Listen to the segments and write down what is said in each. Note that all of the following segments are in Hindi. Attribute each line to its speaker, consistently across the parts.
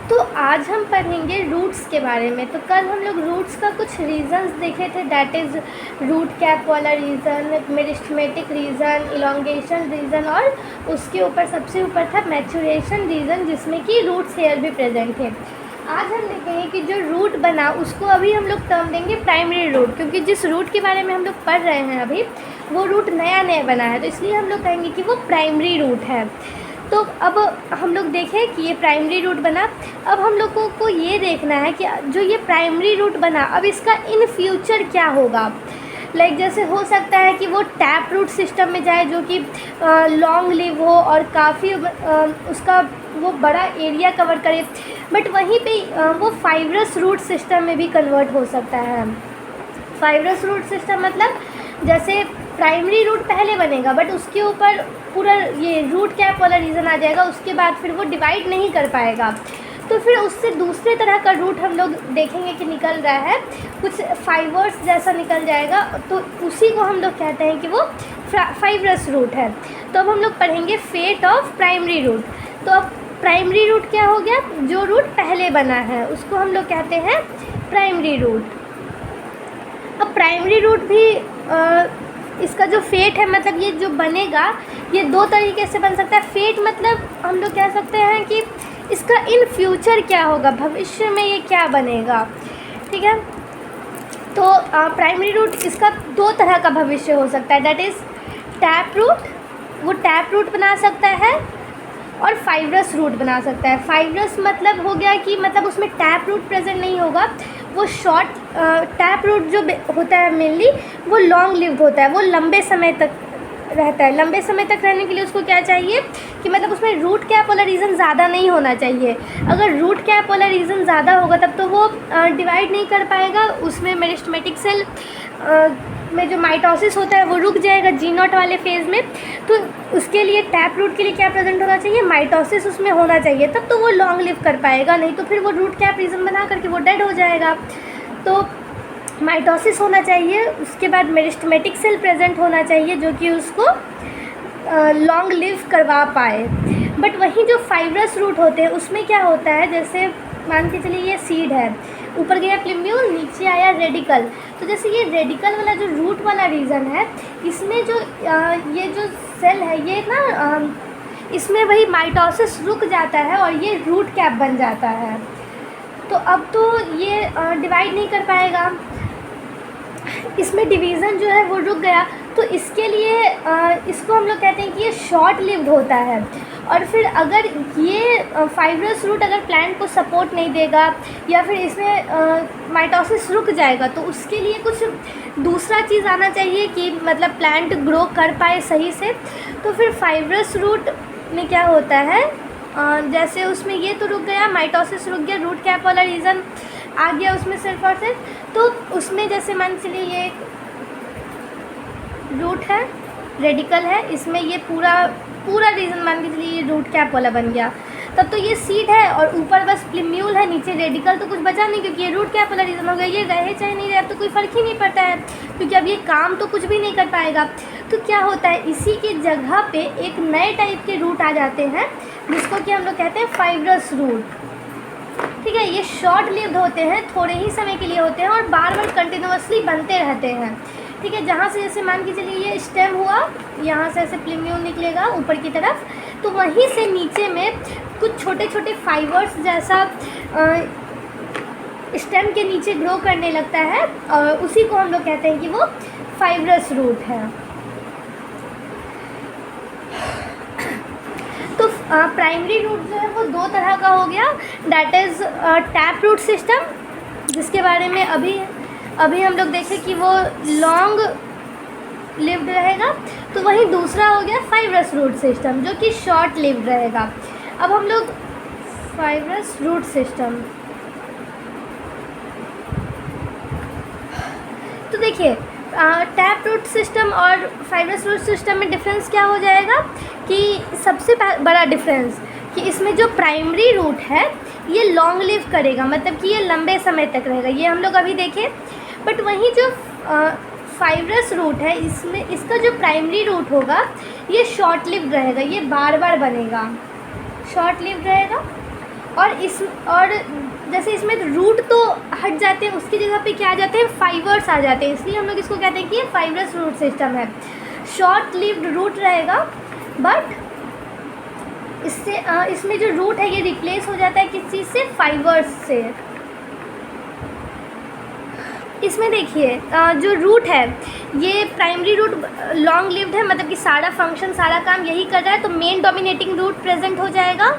Speaker 1: तो आज हम पढ़ेंगे रूट्स के बारे में। तो कल हम लोग रूट्स का कुछ रीजंस देखे थे, दैट इज़ रूट कैप वाला reason, meristematic reason, elongation reason, और उसके ऊपर सबसे ऊपर था मैचुरेशन रीज़न, जिसमें कि रूट्स हेयर भी प्रेजेंट थे। आज हम देखेंगे कि जो रूट बना उसको अभी हम लोग टर्म देंगे प्राइमरी रूट, क्योंकि जिस रूट के बारे में हम लोग पढ़ रहे हैं अभी वो रूट नया नया बना है, तो इसलिए हम लोग कहेंगे कि वो प्राइमरी रूट है। तो अब हम लोग देखें कि ये प्राइमरी रूट बना। अब हम लोगों को ये देखना है कि जो ये प्राइमरी रूट बना अब इसका इन फ्यूचर क्या होगा। जैसे हो सकता है कि वो टैप रूट सिस्टम में जाए, जो कि लॉन्ग लिव हो और काफ़ी उसका वो बड़ा एरिया कवर करे, बट वहीं पे वो फाइब्रस रूट सिस्टम में भी कन्वर्ट हो सकता है। फाइब्रस रूट सिस्टम मतलब जैसे प्राइमरी रूट पहले बनेगा बट उसके ऊपर पूरा ये रूट कैप वाला रीज़न आ जाएगा, उसके बाद फिर वो डिवाइड नहीं कर पाएगा, तो फिर उससे दूसरे तरह का रूट हम लोग देखेंगे कि निकल रहा है, कुछ फाइबर्स जैसा निकल जाएगा, तो उसी को हम लोग कहते हैं कि वो फाइब्रस रूट है। तो अब हम लोग पढ़ेंगे फेट ऑफ प्राइमरी रूट। तो अब प्राइमरी रूट क्या हो गया, जो रूट पहले बना है उसको हम लोग कहते हैं प्राइमरी रूट। अब प्राइमरी रूट भी इसका जो फेट है, मतलब ये जो बनेगा ये दो तरीके से बन सकता है। फेट मतलब हम लोग कह सकते हैं कि इसका इन फ्यूचर क्या होगा, भविष्य में ये क्या बनेगा, ठीक है। तो प्राइमरी रूट इसका दो तरह का भविष्य हो सकता है, दैट इज़ टैप रूट, वो टैप रूट बना सकता है, और फाइब्रस रूट बना सकता है। फाइब्रस मतलब हो गया कि मतलब उसमें टैप रूट प्रेजेंट नहीं होगा, वो शॉर्ट टैप रूट जो होता है मेनली वो लॉन्ग लिव्ड होता है, वो लंबे समय तक रहता है। लंबे समय तक रहने के लिए उसको क्या चाहिए कि मतलब उसमें रूट कैप वाला रीज़न ज़्यादा नहीं होना चाहिए। अगर रूट कैप वाला रीज़न ज़्यादा होगा तब तो वो डिवाइड नहीं कर पाएगा, उसमें मेरिस्टेमेटिक सेल में जो माइटोसिस होता है वो रुक जाएगा जी नॉट वाले फेज़ में। तो उसके लिए टैप रूट के लिए क्या प्रेजेंट होना चाहिए, माइटोसिस उसमें होना चाहिए, तब तो वो लॉन्ग लिव कर पाएगा, नहीं तो फिर वो रूट कैप रीज़न बना करके वो डेड हो जाएगा। तो माइटोसिस होना चाहिए, उसके बाद मेरिस्टेमेटिक सेल प्रेजेंट होना चाहिए जो कि उसको लॉन्ग लिव करवा पाए। बट वहीं जो फाइब्रस रूट होते हैं उसमें क्या होता है, जैसे मान के चलिए ये सीड है, ऊपर गया प्लिम्यूल, नीचे आया रेडिकल। तो जैसे ये रेडिकल वाला जो रूट वाला रीज़न है, इसमें जो ये जो सेल है ये ना इसमें वही माइटोसिस रुक जाता है और ये रूट कैप बन जाता है। तो अब तो ये डिवाइड नहीं कर पाएगा, इसमें डिवीज़न जो है वो रुक गया, तो इसके लिए इसको हम लोग कहते हैं कि ये शॉर्ट लिव्ड होता है। और फिर अगर ये फाइब्रस रूट अगर प्लांट को सपोर्ट नहीं देगा या फिर इसमें माइटोसिस रुक जाएगा, तो उसके लिए कुछ दूसरा चीज़ आना चाहिए कि मतलब प्लांट ग्रो कर पाए सही से। तो फिर फाइब्रस रूट में क्या होता है, जैसे उसमें ये तो रुक गया, माइटोसिस रुक गया, रूट कैप वाला रीज़न आ गया उसमें सिर्फ और सिर्फ, तो उसमें जैसे मान चलिए ये रूट है, रेडिकल है, इसमें ये पूरा रीज़न मान के चलिए ये रूट कैप वाला बन गया, तब तो ये सीड है और ऊपर बस प्लिम्यूल है, नीचे रेडिकल, तो कुछ बचा नहीं क्योंकि ये रूट कैप वाला रीज़न हो गया। ये रहे चाहे नहीं रहे तो कोई फ़र्क ही नहीं पड़ता है, क्योंकि अब ये काम तो कुछ भी नहीं कर पाएगा। तो क्या होता है, इसी की जगह पे एक नए टाइप के रूट आ जाते हैं जिसको कि हम लोग कहते हैं फाइब्रस रूट, ठीक है। ये शॉर्ट लिव्ड होते हैं, थोड़े ही समय के लिए होते हैं और बार बार कंटिन्यूअसली बनते रहते हैं, ठीक है। जहाँ से जैसे मान के चलिए ये स्टेम हुआ, यहाँ से ऐसे प्लिम्यूल निकलेगा ऊपर की तरफ, तो वहीं से नीचे में कुछ छोटे छोटे फाइबर्स जैसा स्टेम के नीचे ग्रो करने लगता है, और उसी को हम लोग कहते हैं कि वो फाइब्रस रूट है। तो प्राइमरी रूट जो है वो दो तरह का हो गया, that is tap root system, जिसके बारे में अभी हम लोग देखें कि वो लॉन्ग लिव्ड रहेगा। तो वहीं दूसरा हो गया फाइब्रस रूट सिस्टम जो कि शॉर्ट लिव्ड रहेगा। अब हम लोग फाइब्रस रूट सिस्टम, तो देखिए टैप रूट सिस्टम और फाइब्रस रूट सिस्टम में डिफरेंस क्या हो जाएगा कि सबसे बड़ा डिफरेंस कि इसमें जो प्राइमरी रूट है ये लॉन्ग लिव करेगा, मतलब कि ये लंबे समय तक रहेगा, ये हम लोग अभी देखें। बट वहीं जो फाइब्रस रूट है इसमें इसका जो प्राइमरी रूट होगा ये शॉर्ट लिव्ड रहेगा, ये बार बार बनेगा, शॉर्ट लिव्ड रहेगा। और जैसे इसमें रूट तो हट जाते हैं, उसकी जगह पे क्या आ जाते हैं, फाइबर्स आ जाते हैं, इसलिए हम लोग इसको कहते हैं कि ये फाइबरस रूट सिस्टम है। शॉर्ट लिव्ड रूट रहेगा, बट इसमें जो रूट है ये रिप्लेस हो जाता है किस चीज़ से, फाइबर्स से। इसमें देखिए जो रूट है ये प्राइमरी रूट लॉन्ग लिव्ड है, मतलब कि सारा फंक्शन सारा काम यही कर रहा है, तो मेन डोमिनेटिंग रूट प्रेजेंट हो जाएगा।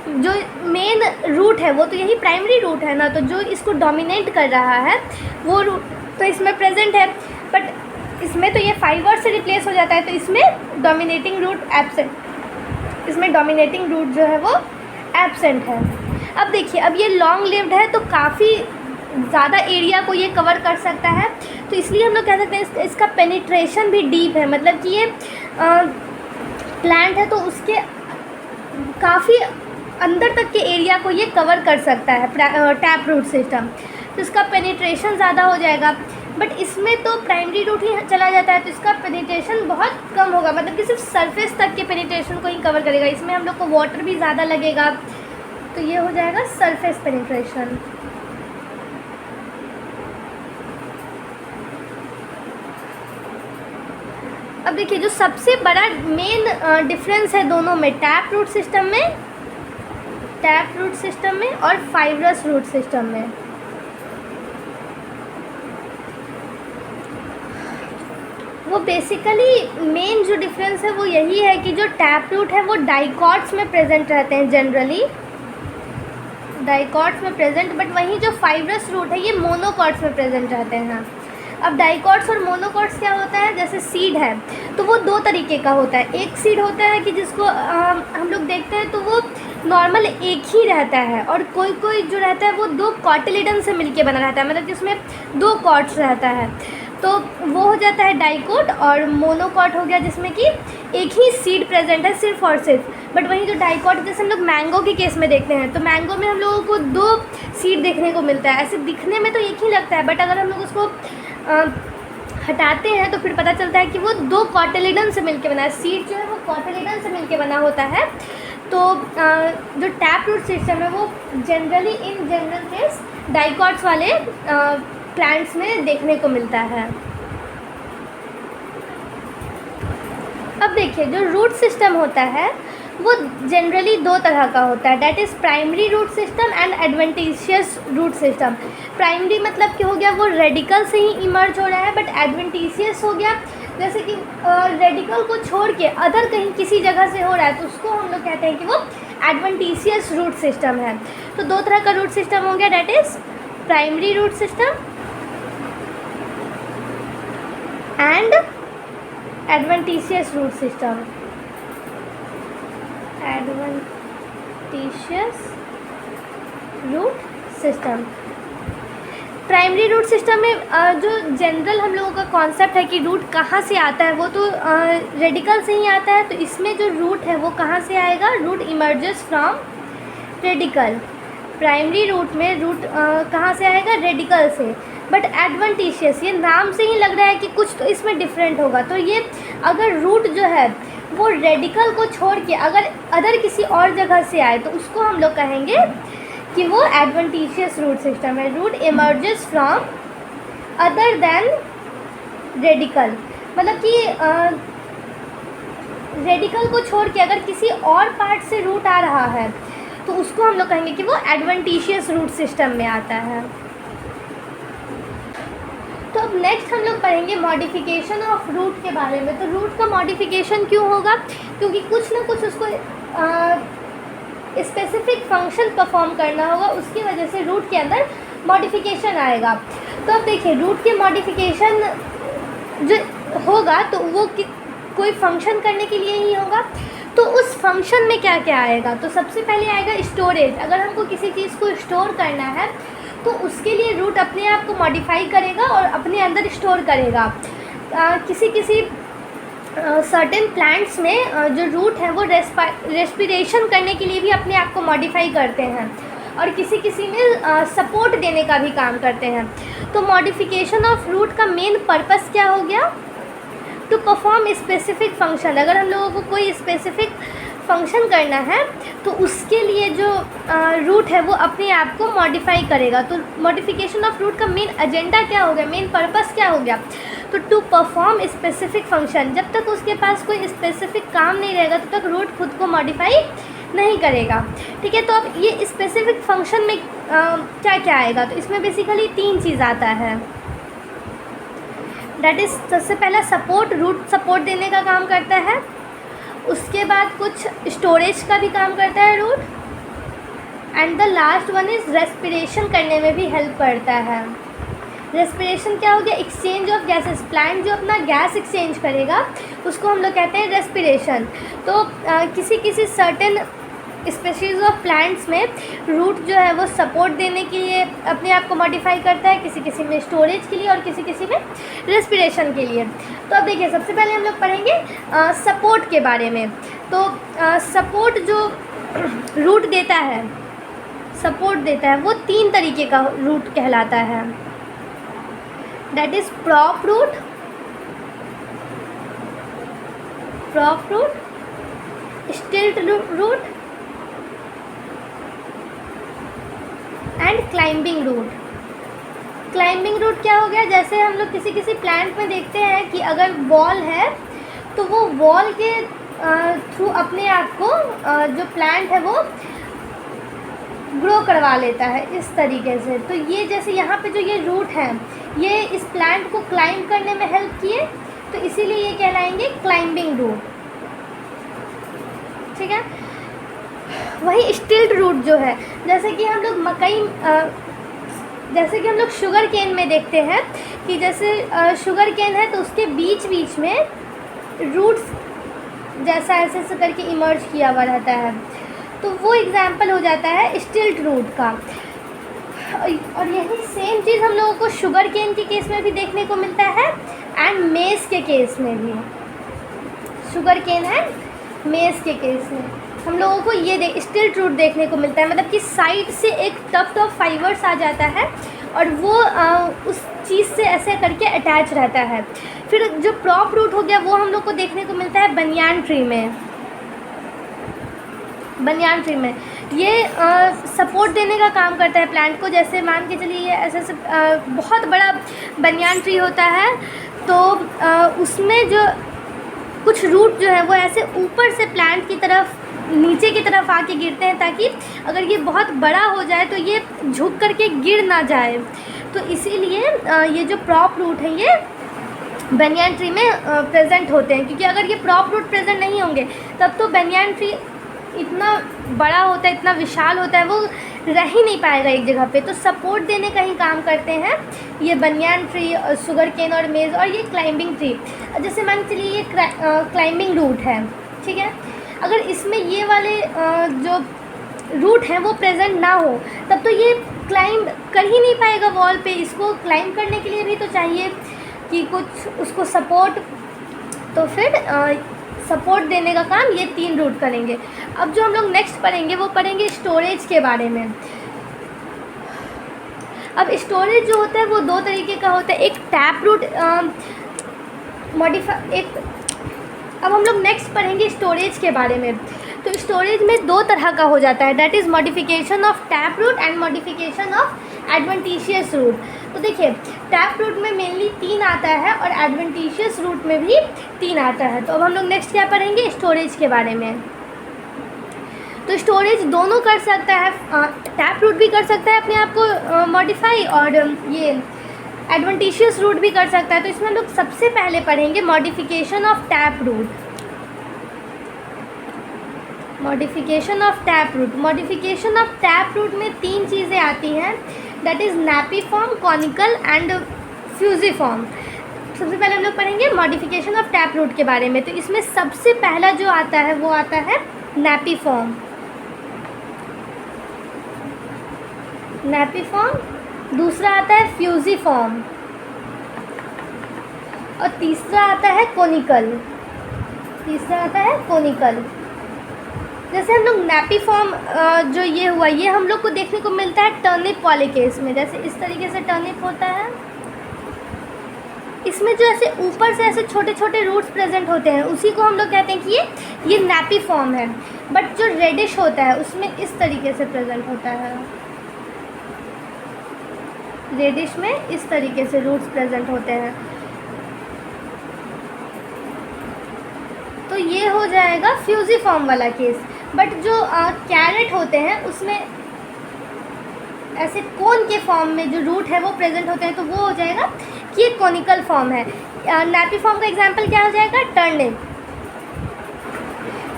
Speaker 1: जो मेन रूट है वो तो यही प्राइमरी रूट है ना, तो जो इसको डोमिनेट कर रहा है वो रूट तो इसमें प्रेजेंट है, बट इसमें तो ये फाइबर से रिप्लेस हो जाता है, तो इसमें डोमिनेटिंग रूट एब्सेंट, इसमें डोमिनेटिंग रूट जो है वो एब्सेंट है। अब देखिए, अब ये लॉन्ग लिव्ड है तो काफ़ी ज़्यादा एरिया को ये कवर कर सकता है, तो इसलिए हम लोग कह सकते हैं इसका पेनिट्रेशन भी डीप है, मतलब कि ये प्लांट है तो उसके काफ़ी अंदर तक के एरिया को ये कवर कर सकता है टैप रूट सिस्टम, तो इसका पेनिट्रेशन ज़्यादा हो जाएगा। बट इसमें तो प्राइमरी रूट ही चला जाता है, तो इसका पेनिट्रेशन बहुत कम होगा, मतलब कि सिर्फ सरफेस तक के पेनिट्रेशन को ही कवर करेगा। इसमें हम लोग को वाटर भी ज़्यादा लगेगा, तो ये हो जाएगा सरफेस पेनिट्रेशन। अब देखिए, जो सबसे बड़ा मेन डिफरेंस है दोनों में, टैप रूट सिस्टम में और फाइबरस रूट सिस्टम में, वो बेसिकली मेन जो डिफरेंस है वो यही है कि जो टैप रूट है वो डाइकॉट्स में प्रेजेंट रहते हैं, जनरली डाइकॉट्स में प्रेजेंट, बट वहीं जो फाइबरस रूट है ये मोनोकॉट्स में प्रेजेंट रहते हैं। अब डाइकॉट्स और मोनोकॉट्स क्या होता है, जैसे सीड है तो वो दो तरीके का होता है। एक सीड होता है कि जिसको हम लोग देखते हैं तो वो नॉर्मल एक ही रहता है, और कोई कोई जो रहता है वो दो कॉटिलिडन से मिलके बना रहता है, मतलब जिसमें दो कॉट्स रहता है, तो वो हो जाता है डाइकोट। और मोनोकॉट हो गया जिसमें कि एक ही सीड प्रेजेंट है सिर्फ और सिर्फ। बट वहीं जो डाइकोट, जैसे हम लोग मैंगो के केस में देखते हैं, तो मैंगो में हम लोगों को दो सीड देखने को मिलता है। ऐसे दिखने में तो एक ही लगता है, बट अगर हम लोग उसको हटाते हैं तो फिर पता चलता है कि वो दो कॉटिलिडन से मिलके बना है। सीड जो है वो कॉटिलिडन से मिलके बना होता है। तो जो टैप रूट सिस्टम है वो generally in general case dicots वाले प्लांट्स में देखने को मिलता है। अब देखिए, जो रूट सिस्टम होता है वो जनरली दो तरह का होता है, that is primary root system and adventitious root system. Primary मतलब कि हो गया वो रेडिकल से ही इमर्ज हो रहा है, बट एडवेंटिशियस हो गया जैसे कि रेडिकल को छोड़ के अदर कहीं किसी जगह से हो रहा है, तो उसको हम लोग कहते हैं कि वो एडवेंटिशियस रूट सिस्टम है। तो दो तरह का रूट सिस्टम हो गया, that is primary root system and adventitious root system. Adventitious root system. Primary root system में जो जनरल हम लोगों का कॉन्सेप्ट है कि रूट कहाँ से आता है, वो तो रेडिकल से ही आता है। तो इसमें जो रूट है वो कहाँ से आएगा, root emerges from radicle. Primary root में रूट कहाँ से आएगा, रेडिकल से। बट एडवेंटिशियस, ये नाम से ही लग रहा है कि कुछ तो इसमें डिफरेंट होगा। तो ये अगर रूट जो है वो रेडिकल को छोड़ के अगर अदर किसी और जगह से आए तो उसको हम लोग कहेंगे कि वो एडवेंटिशियस रूट सिस्टम है। Root emerges from other than radicle, मतलब कि रेडिकल को छोड़ के अगर किसी और पार्ट से रूट आ रहा है तो उसको हम लोग कहेंगे कि वो एडवेंटिशियस रूट सिस्टम में आता है। तो अब नेक्स्ट हम लोग पढ़ेंगे मॉडिफिकेशन ऑफ रूट के बारे में। तो रूट का मॉडिफिकेशन क्यों होगा, क्योंकि कुछ ना कुछ उसको स्पेसिफिक फंक्शन परफॉर्म करना होगा, उसकी वजह से रूट के अंदर मॉडिफिकेशन आएगा। तो अब देखिए, रूट के मॉडिफिकेशन जो होगा तो वो कोई फंक्शन करने के लिए ही होगा। तो उस फंक्शन में क्या क्या आएगा, तो सबसे पहले आएगा स्टोरेज। अगर हमको किसी चीज़ को स्टोर करना है तो उसके लिए रूट अपने आप को मॉडिफाई करेगा और अपने अंदर स्टोर करेगा। किसी सर्टेन प्लांट्स में जो रूट है वो रेस्पिरेशन करने के लिए भी अपने आप को मॉडिफाई करते हैं, और किसी में सपोर्ट देने का भी काम करते हैं। तो मॉडिफिकेशन ऑफ रूट का मेन पर्पस क्या हो गया, टू परफॉर्म स्पेसिफिक फंक्शन। अगर हम लोगों को कोई स्पेसिफिक फंक्शन करना है तो उसके लिए जो रूट है वो अपने आप को मॉडिफाई करेगा। तो मॉडिफिकेशन ऑफ रूट का मेन एजेंडा क्या हो गया, मेन पर्पस क्या हो गया, तो टू परफॉर्म स्पेसिफिक फंक्शन। जब तक उसके पास कोई स्पेसिफिक काम नहीं रहेगा तब तक रूट खुद को मॉडिफाई नहीं करेगा। ठीक है, तो अब ये स्पेसिफिक फंक्शन में क्या क्या आएगा, तो इसमें बेसिकली 3 चीज़ आता है। दैट इज़ सबसे पहला सपोर्ट, रूट सपोर्ट देने का काम करता है। उसके बाद कुछ स्टोरेज का भी काम करता है root, and the last one is respiration करने में भी हेल्प करता है। रेस्पिरेशन क्या हो गया, एक्सचेंज ऑफ गैसेस। प्लांट जो अपना गैस एक्सचेंज करेगा उसको हम लोग कहते हैं रेस्पिरेशन। तो किसी किसी सर्टेन स्पेशीज़ ऑफ प्लांट्स में रूट जो है वो सपोर्ट देने के लिए अपने आप को मॉडिफाई करता है, किसी किसी में स्टोरेज के लिए और किसी किसी में रेस्पिरेशन के लिए। तो अब देखिए सबसे पहले हम लोग पढ़ेंगे सपोर्ट के बारे में। तो सपोर्ट जो रूट देता है, सपोर्ट देता है, वो 3 तरीके का रूट कहलाता है। That is prop root, stilt root and climbing root. Climbing root क्या हो गया, जैसे हम लोग किसी किसी प्लांट में देखते हैं कि अगर वॉल है तो वो वॉल के थ्रू अपने आप को जो प्लांट है वो ग्रो करवा लेता है इस तरीके से। तो ये जैसे यहाँ पे जो ये रूट है ये इस प्लांट को क्लाइंब करने में हेल्प किए, तो इसीलिए ये कहलाएंगे क्लाइंबिंग रूट। ठीक है, वही स्टिल्ट रूट जो है, जैसे कि हम लोग जैसे कि हम लोग शुगर केन में देखते हैं कि जैसे शुगर केन है तो उसके बीच बीच में रूट्स जैसा ऐसे ऐसे करके इमर्ज किया हुआ रहता है, तो वो एग्जाम्पल हो जाता है स्टिल्ट रूट का। और यही सेम चीज़ हम लोगों को शुगर केन के केस में भी देखने को मिलता है एंड मेज़ के केस में भी। शुगर केन है मेज़ के केस में हम लोगों को ये स्टिल्ट रूट देखने को मिलता है, मतलब कि साइड से एक टफ्ट ऑफ फाइबर्स आ जाता है और वो उस चीज़ से ऐसे करके अटैच रहता है। फिर जो प्रॉप रूट हो गया वो हम लोग को देखने को मिलता है बनियान ट्री में। बनियान ट्री में ये सपोर्ट देने का काम करता है प्लांट को। जैसे मान के चलिए ये ऐसे ऐसे बहुत बड़ा बनियान ट्री होता है, तो उसमें जो कुछ रूट जो है वो ऐसे ऊपर से प्लांट की तरफ नीचे की तरफ आके गिरते हैं, ताकि अगर ये बहुत बड़ा हो जाए तो ये झुक करके गिर ना जाए। तो इसीलिए ये जो प्रॉप रूट है ये बनियान ट्री में प्रेजेंट होते हैं, क्योंकि अगर ये प्रॉप रूट प्रेजेंट नहीं होंगे तब तो बनियान ट्री इतना बड़ा होता है, इतना विशाल होता है, वो रह ही नहीं पाएगा एक जगह पे। तो सपोर्ट देने का ही काम करते हैं ये बनियान ट्री, शुगर केन और मेज़ और ये क्लाइंबिंग ट्री। जैसे मान चलिए ये क्लाइंबिंग रूट है, ठीक है, अगर इसमें ये वाले जो रूट हैं वो प्रेजेंट ना हो तब तो ये क्लाइंब कर ही नहीं पाएगा वॉल पे। इसको क्लाइंब करने के लिए भी तो चाहिए कि कुछ उसको सपोर्ट, तो फिर सपोर्ट देने का काम ये 3 रूट करेंगे। अब जो हम लोग नेक्स्ट पढ़ेंगे वो पढ़ेंगे स्टोरेज के बारे में। अब स्टोरेज जो होता है वो 2 तरीके का होता है, एक टैप रूट अब हम लोग नेक्स्ट पढ़ेंगे स्टोरेज के बारे में। तो स्टोरेज में 2 तरह का हो जाता है, that is modification of tap root and modification of adventitious root. तो देखिए टैप रूट में मेनली 3 आता है और एडवेंटिशियस रूट में भी 3 आता है। तो अब हम लोग नेक्स्ट क्या पढ़ेंगे, स्टोरेज के बारे में। तो स्टोरेज दोनों कर सकता है, टैप रूट भी कर सकता है अपने आप को मॉडिफाई, और ये एडवेंटिशियस रूट भी कर सकता है। तो इसमें हम लोग सबसे पहले पढ़ेंगे modification of tap root. Modification of tap root, modification of tap root में 3 चीज़ें आती हैं, that is napiform, conical and fusiform. सबसे पहले हम लोग पढ़ेंगे मॉडिफिकेशन ऑफ टैप रूट के बारे में। तो इसमें सबसे पहला जो आता है वो आता है नैपीफॉर्म। नैपीफॉर्म, दूसरा आता है फ्यूजिफॉर्म और तीसरा आता है कोनिकल। जैसे हम लोग नैपीफॉर्म जो ये हुआ ये हम लोग को देखने को मिलता है टर्निप वाले केस में। जैसे इस तरीके से टर्निप होता है, इसमें जो ऐसे ऊपर से ऐसे छोटे छोटे रूट्स प्रेजेंट होते हैं उसी को हम लोग कहते हैं कि ये नैपी फॉर्म है। बट जो रेडिश होता है उसमें इस तरीके से प्रेजेंट होता है, रेडिश में इस तरीके से रूट्स प्रेजेंट होते हैं। तो ये हो जाएगा फ्यूजिफॉर्म वाला केस। बट जो कैरेट होते हैं उसमें ऐसे कोन के फॉर्म में जो रूट है वो प्रेजेंट होते हैं, तो वो हो जाएगा कि ये कोनिकल फॉर्म है। नैपी फॉर्म का एग्जांपल क्या हो जाएगा? टर्निप।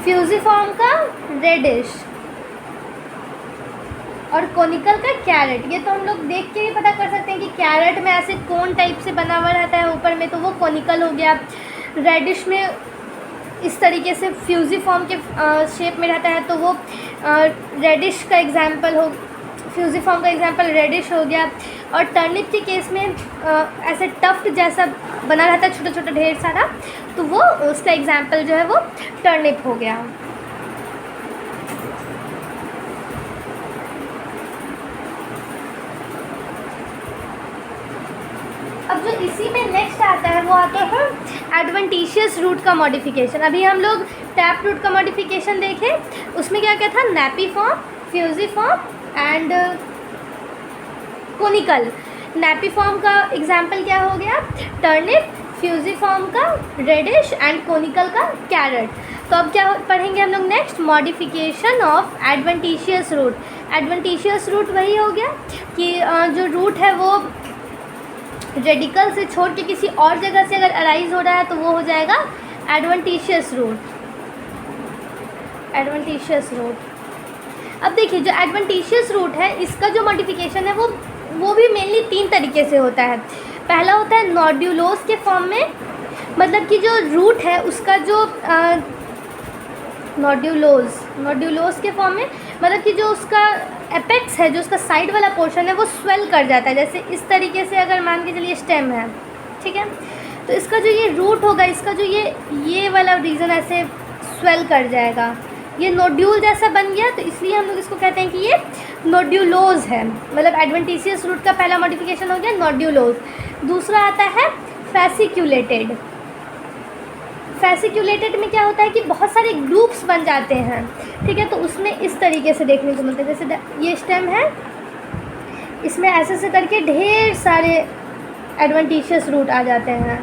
Speaker 1: फ्यूजिफॉर्म का रेडिश और कोनिकल का कैरेट। ये तो हम लोग देख के भी पता कर सकते हैं कि कैरेट में ऐसे कोन टाइप से बना हुआ रहता है ऊपर में, तो वो कोनिकल हो गया। रेडिश में इस तरीके से फ्यूजिफॉर्म के शेप में रहता है, तो वो रेडिश का एग्जांपल हो, फ्यूजिफॉर्म का एग्जांपल रेडिश हो गया। और टर्निप के केस में ऐसे टफ्ट जैसा बना रहता है, छोटा छोटा ढेर सारा, तो वो उसका एग्जांपल जो है वो टर्निप हो गया। अब जो इसी में नेक्स्ट आता है वो आता है एडवेंटिशियस रूट का मॉडिफिकेशन। अभी हम लोग टैप रूट का मॉडिफिकेशन देखे, उसमें क्या क्या था? Napiform, fusiform and conical. Napiform का एग्जाम्पल क्या हो गया? टर्निप, फ्यूजिफॉर्म का रेडिश एंड कोनिकल का कैरेट। तो अब क्या पढ़ेंगे हम लोग next? Modification of adventitious root. Adventitious root वही हो गया कि जो रूट है वो रेडिकल से छोड़ के किसी और जगह से अगर अराइज हो रहा है तो वो हो जाएगा एडवेंटिशियस रूट। Adventitious root. अब देखिए जो एडवेंटिशियस रूट है इसका जो मॉडिफिकेशन है वो भी मेनली 3 तरीके से होता है। पहला होता है नोड्यूलोस के फॉर्म में, मतलब कि जो रूट है उसका जो नोड्यूलोस के फॉर्म में, मतलब कि जो उसका एपेक्स है, जो उसका साइड वाला पोर्शन है वो स्वेल कर जाता है। जैसे इस तरीके से अगर मान के चलिए स्टेम है, ठीक है, तो इसका जो ये रूट होगा, इसका जो ये वाला रीजन ऐसे स्वेल कर जाएगा, ये नोड्यूल जैसा बन गया, तो इसलिए हम लोग इसको कहते हैं कि ये नोड्यूलोज है। मतलब एडवेंटिशियस रूट का पहला मॉडिफिकेशन हो गया नोड्यूलोज। दूसरा आता है फैसिक्यूलेटेड। फैसिक्यूलेटेड में क्या होता है कि बहुत सारे ग्रुप्स बन जाते हैं, ठीक है, तो उसमें इस तरीके से देखने को मिलता है। जैसे ये स्टेम है, इसमें ऐसे ऐसे करके ढेर सारे एडवेंटिशियस रूट आ जाते हैं।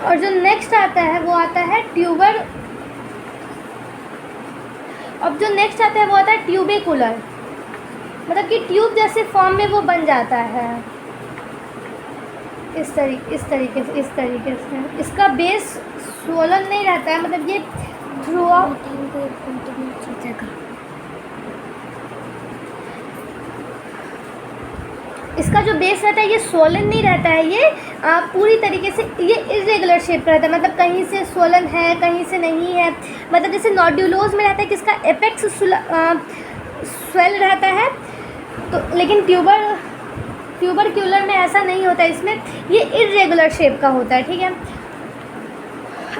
Speaker 1: और जो नेक्स्ट आता है वो आता है ट्यूबर। अब जो नेक्स्ट आता है वो आता है ट्यूबेकुलर, मतलब कि ट्यूब जैसे फॉर्म में वो बन जाता है इस तरीके से। इसका बेस स्वोलन नहीं रहता है, मतलब ये थ्रू आउट इसका जो बेस रहता है ये स्वोलन नहीं रहता है, ये पूरी तरीके से ये इरेगुलर शेप का रहता है, मतलब कहीं से स्वोलन है कहीं से नहीं है। मतलब जैसे नोड्यूलोज में रहता है कि इसका एपेक्स स्वेल रहता है, तो लेकिन ट्यूबरक्यूलर में ऐसा नहीं होता है, इसमें ये इरेगुलर शेप का होता है, ठीक है।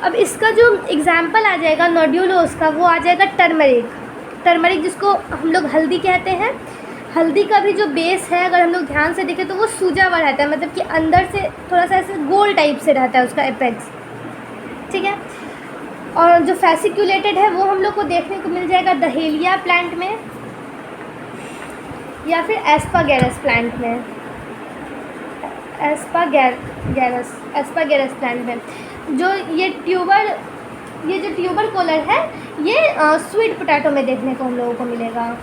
Speaker 1: अब इसका जो एग्जाम्पल आ जाएगा नोड्यूलोस का, वो आ जाएगा टर्मरिक, जिसको हम लोग हल्दी कहते हैं। हल्दी का भी जो बेस है अगर हम लोग ध्यान से देखें तो वो सूजा हुआ रहता है, मतलब कि अंदर से थोड़ा सा ऐसे गोल टाइप से रहता है उसका एपेक्स, ठीक है। और जो फैसिक्यूलेटेड है वो हम लोग को देखने को मिल जाएगा डहेलिया प्लांट में या फिर एस्पागेरस प्लांट में। एस्पागेरस प्लांट में जो ये जो ट्यूबरकुलर है ये स्वीट पोटैटो में देखने को हम लोगों को मिलेगा।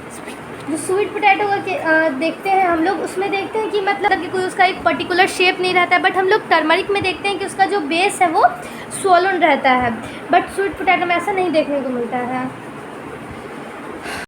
Speaker 1: जो स्वीट पोटैटो का देखते हैं हम लोग, उसमें देखते हैं कि मतलब कि कोई उसका एक पर्टिकुलर शेप नहीं रहता है, बट हम लोग टर्मरिक में देखते हैं कि उसका जो बेस है वो स्वोलन रहता है, बट स्वीट पोटैटो में ऐसा नहीं देखने को मिलता है।